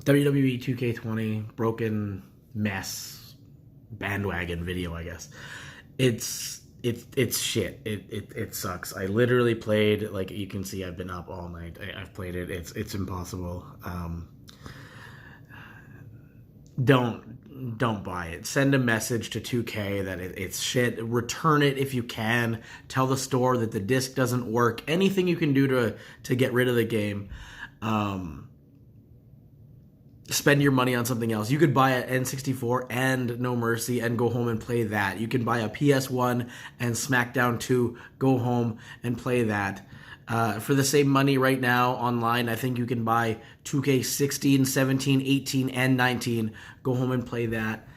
WWE 2K20 broken mess bandwagon video, I guess. It's shit. It sucks. I literally played, like you can see, I've been up all night. I've played it. It's impossible. Don't buy it. Send a message to 2K that it's shit. Return it if you can. Tell the store that the disc doesn't work. Anything you can do to get rid of the game. Spend your money on something else. You could buy an N64 and No Mercy and go home and play that. You can buy a PS1 and SmackDown 2, go home and play that. For the same money right now online, I think you can buy 2K16, 17, 18, and 19. Go home and play that.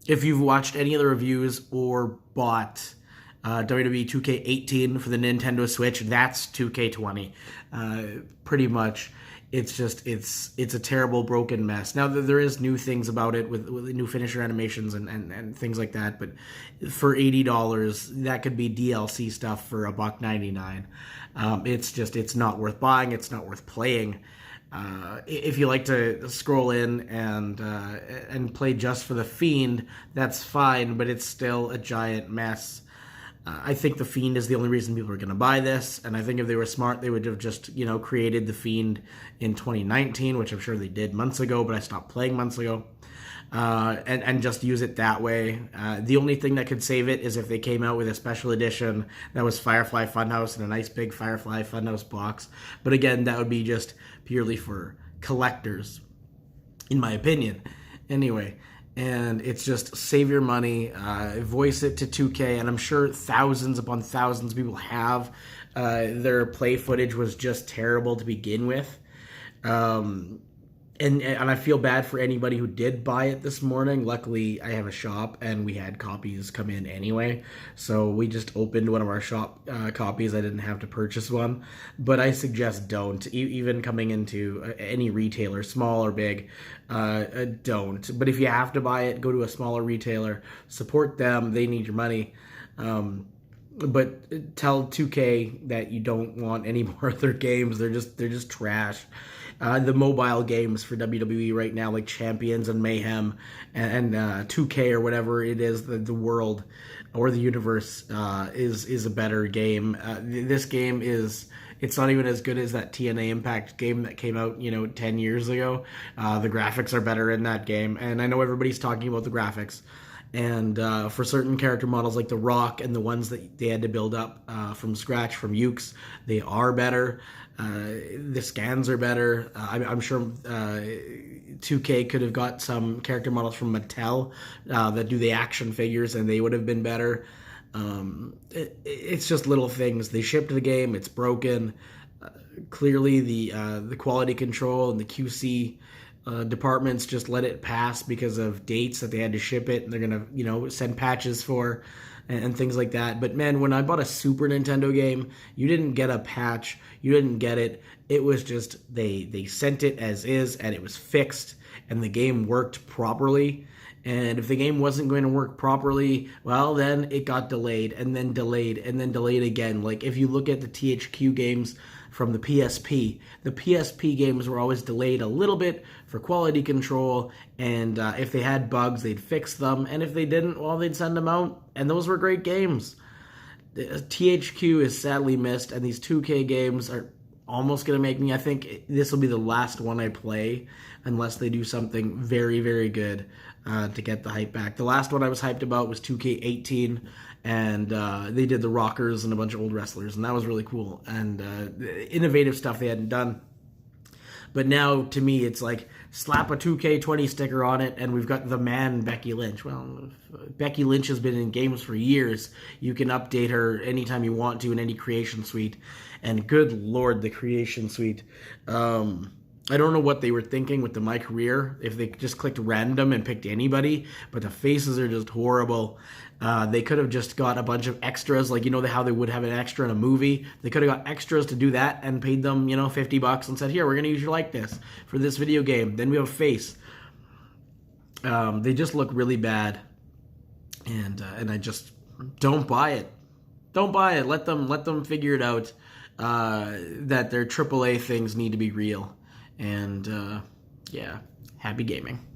If you've watched any of the reviews or bought WWE 2K18 for the Nintendo Switch, that's 2K20. Pretty much. It's just, it's a terrible broken mess. Now, there is new things about it with new finisher animations and things like that, but for $80, that could be DLC stuff for $1.99. It's not worth buying. It's not worth playing. If you like to scroll in and play just for the Fiend, that's fine, but it's still a giant mess. I think the Fiend is the only reason people are going to buy this, and I think if they were smart, they would have just, created the Fiend in 2019, which I'm sure they did months ago, but I stopped playing months ago, and just use it that way. The only thing that could save it is if they came out with a special edition that was Firefly Funhouse and a nice big Firefly Funhouse box, but again, that would be just purely for collectors, in my opinion. Anyway, and it's just save your money, voice it to 2K, and I'm sure thousands upon thousands of people have. Their play footage was just terrible to begin with. And I feel bad for anybody who did buy it this morning. Luckily, I have a shop, and we had copies come in anyway. So we just opened one of our shop copies. I didn't have to purchase one. But I suggest don't. Even coming into any retailer, small or big, don't. But if you have to buy it, go to a smaller retailer. Support them. They need your money. But tell 2K that you don't want any more of their games. They're just trash. The mobile games for WWE right now, like Champions and Mayhem and 2K or whatever it is, the world or the universe is a better game. This game it's not even as good as that TNA Impact game that came out 10 years ago. The graphics are better in that game, and I know everybody's talking about the graphics. And for certain character models like The Rock and the ones that they had to build up from scratch from Ukes, they are better. The scans are better. I'm sure 2K could have got some character models from Mattel that do the action figures, and they would have been better. It's just little things. They shipped the game. It's broken. Clearly, the quality control and the QC departments just let it pass because of dates that they had to ship it, and they're gonna send patches for and things like that. But man, when I bought a Super Nintendo game, you didn't get a patch, you didn't get it. It was just they sent it as is, and it was fixed, and the game worked properly. And if the game wasn't going to work properly, well, then it got delayed, and then delayed, and then delayed again. Like, if you look at the THQ games from the PSP games were always delayed a little bit for quality control, and if they had bugs, they'd fix them, and if they didn't, well, they'd send them out, and those were great games. THQ is sadly missed, and these 2K games are almost going to make me, I think this will be the last one I play, unless they do something very, very good to get the hype back. The last one I was hyped about was 2K18, and they did the Rockers and a bunch of old wrestlers, and that was really cool, and innovative stuff they hadn't done. But now, to me, it's like, slap a 2K20 sticker on it, and we've got the man, Becky Lynch. Well, Becky Lynch has been in games for years. You can update her anytime you want to in any creation suite. And good lord, the creation suite. I don't know what they were thinking with the My Career, if they just clicked random and picked anybody, but the faces are just horrible. They could have just got a bunch of extras, like, how they would have an extra in a movie. They could have got extras to do that and paid them, $50 and said, here, we're going to use your likeness for this video game. Then we have a face. They just look really bad. And I just, don't buy it. Don't buy it. Let them figure it out, that their AAA things need to be real. And Yeah. Happy gaming.